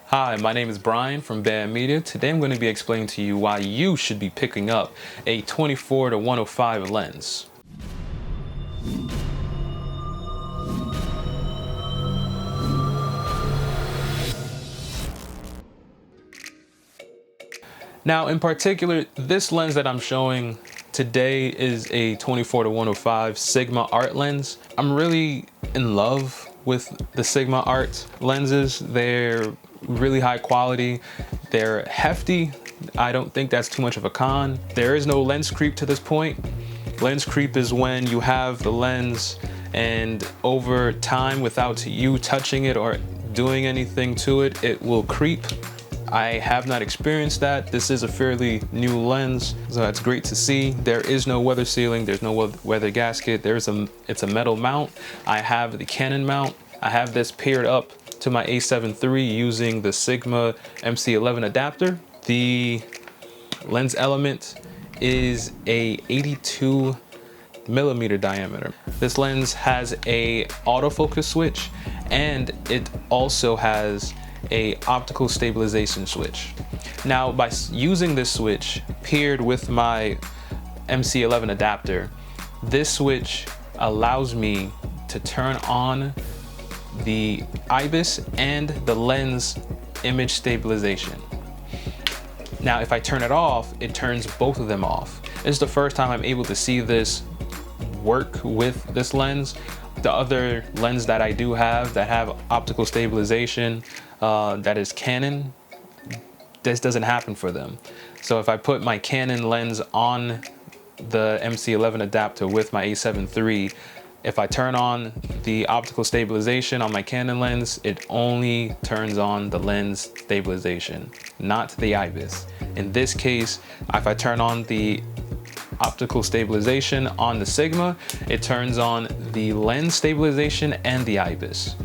Hi, my name is Brian from Band Media. Today I'm going to be explaining to you why you should be picking up a 24 to 105 lens. Now, in particular, this lens that I'm showing today is a 24 to 105 Sigma Art lens. I'm really in love with the Sigma Art lenses. They're really high quality. They're hefty. I don't think that's too much of a con. There is no lens creep to this point. Lens creep is when you have the lens and over time, without you touching it or doing anything to it, it will creep. I have not experienced that. This is a fairly new lens, so that's great to see. There is no weather sealing, there's no weather gasket. It's a metal mount. I have the Canon mount. I have this paired up to my A7 III using the Sigma MC11 adapter. The lens element is a 82 millimeter diameter. This lens has a autofocus switch, and it also has a optical stabilization switch. Now, by using this switch paired with my MC11 adapter, this switch allows me to turn on the IBIS and the lens image stabilization. Now, if I turn it off, it turns both of them off. This is the first time I'm able to see this work with this lens. The other lens that I do have that have optical stabilization, that is Canon, this doesn't happen for them. So if I put my Canon lens on the MC11 adapter with my A7 III, if I turn on the optical stabilization on my Canon lens, it only turns on the lens stabilization, not the IBIS. In this case, if I turn on the optical stabilization on the Sigma, it turns on the lens stabilization and the IBIS.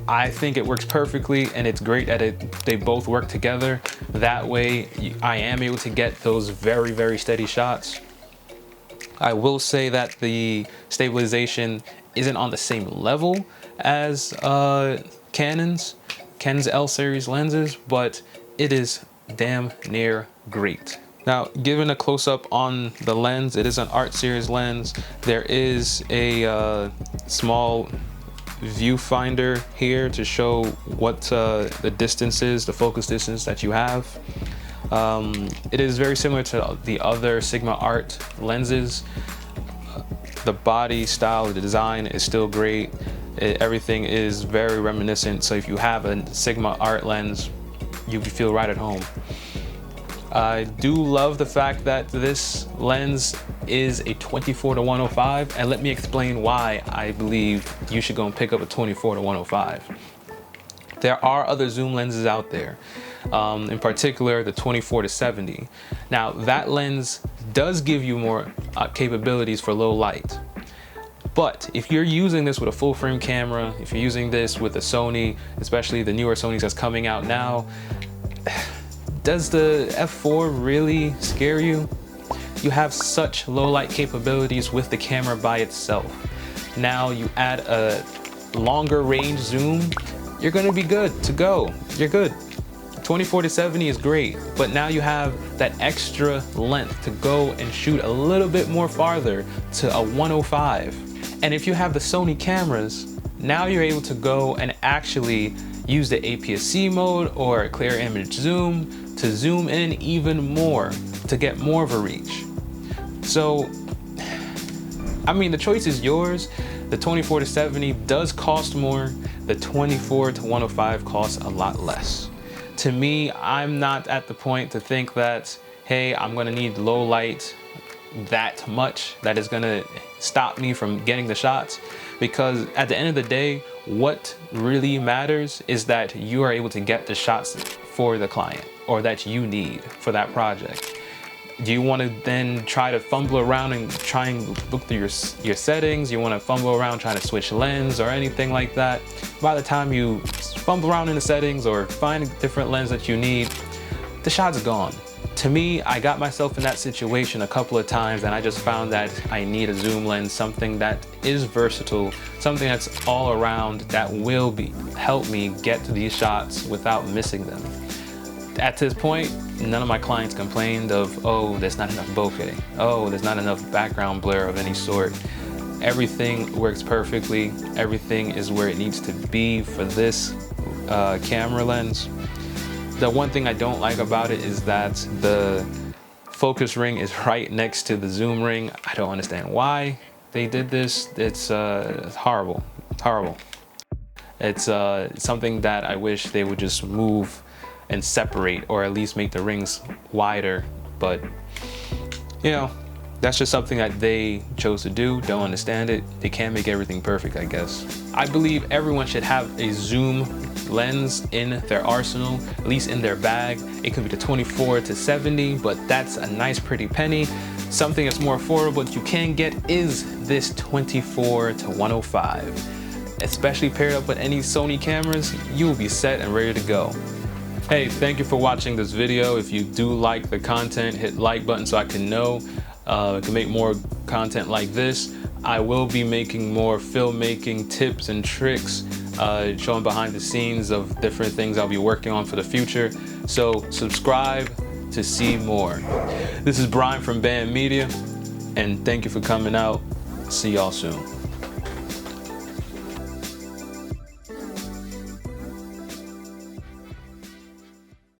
I think it works perfectly, and it's great that they both work together. That way I am able to get those very, very steady shots. I will say that the stabilization isn't on the same level as Canon's L series lenses, but it is damn near great. Now, given a close-up on the lens, it is an Art series lens. There is a small viewfinder here to show what the distance is, the focus distance that you have. It is very similar to the other Sigma Art lenses. The body style, the design is still great. Everything is very reminiscent. So if you have a Sigma Art lens, you feel right at home. I do love the fact that this lens is a 24 to 105, and let me explain why I believe you should go and pick up a 24 to 105. There are other zoom lenses out there, in particular the 24 to 70. Now, that lens does give you more capabilities for low light. But if you're using this with a full frame camera, if you're using this with a Sony, especially the newer Sonys that's coming out now, does the f4 really scare you? You have such low light capabilities with the camera by itself. Now you add a longer range zoom, you're gonna be good to go. You're good. 24 to 70 is great, but now you have that extra length to go and shoot a little bit more farther to a 105. And if you have the Sony cameras, now you're able to go and actually use the APS-C mode or clear image zoom to zoom in even more to get more of a reach. So, I mean, the choice is yours. The 24 to 70 does cost more. The 24 to 105 costs a lot less. To me, I'm not at the point to think that, hey, I'm gonna need low light that much that is gonna stop me from getting the shots, because at the end of the day, what really matters is that you are able to get the shots for the client or that you need for that project. Do you want to then try to fumble around and try and look through your settings? You want to fumble around trying to switch lens or anything like that? By the time you fumble around in the settings or find a different lens that you need, the shot's gone. To me, I got myself in that situation a couple of times, and I just found that I need a zoom lens, something that is versatile, something that's all around, that will help me get to these shots without missing them. At this point, none of my clients complained of, oh, there's not enough bokeh, oh, there's not enough background blur of any sort. Everything works perfectly. Everything is where it needs to be for this camera lens. The one thing I don't like about it is that the focus ring is right next to the zoom ring. I don't understand why they did this. It's horrible, horrible. It's something that I wish they would just move and separate, or at least make the rings wider. But, you know, that's just something that they chose to do. Don't understand it. They can't make everything perfect, I guess. I believe everyone should have a zoom lens in their arsenal, at least in their bag. It could be the 24 to 70, but that's a nice pretty penny. Something that's more affordable that you can get is this 24 to 105. Especially paired up with any Sony cameras, you will be set and ready to go. Hey, thank you for watching this video. If you do like the content, hit like button so I can know. I can make more content like this. I will be making more filmmaking tips and tricks, showing behind the scenes of different things I'll be working on for the future. So subscribe to see more. This is Brian from Band Media, and thank you for coming out. See y'all soon.